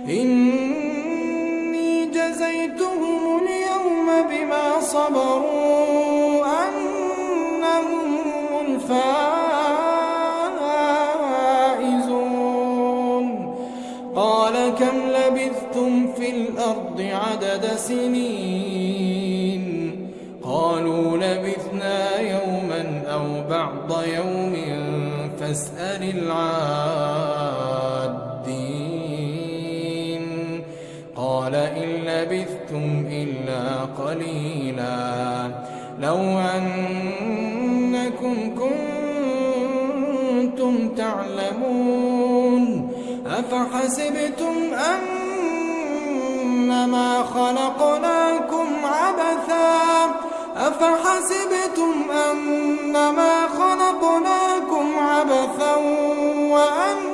إني جزيتهم اليوم بما صبروا أنهم هم الفائزون. قال كم لبثتم في الأرض عدد سنين؟ قالوا لبثنا يوما أو بعض يوم فاسأل العادين. قال إن لبثتم إلا قليلا لو أنكم كنتم تعلمون. أفحسبتم أنما خلقناكم عبثا وأنكم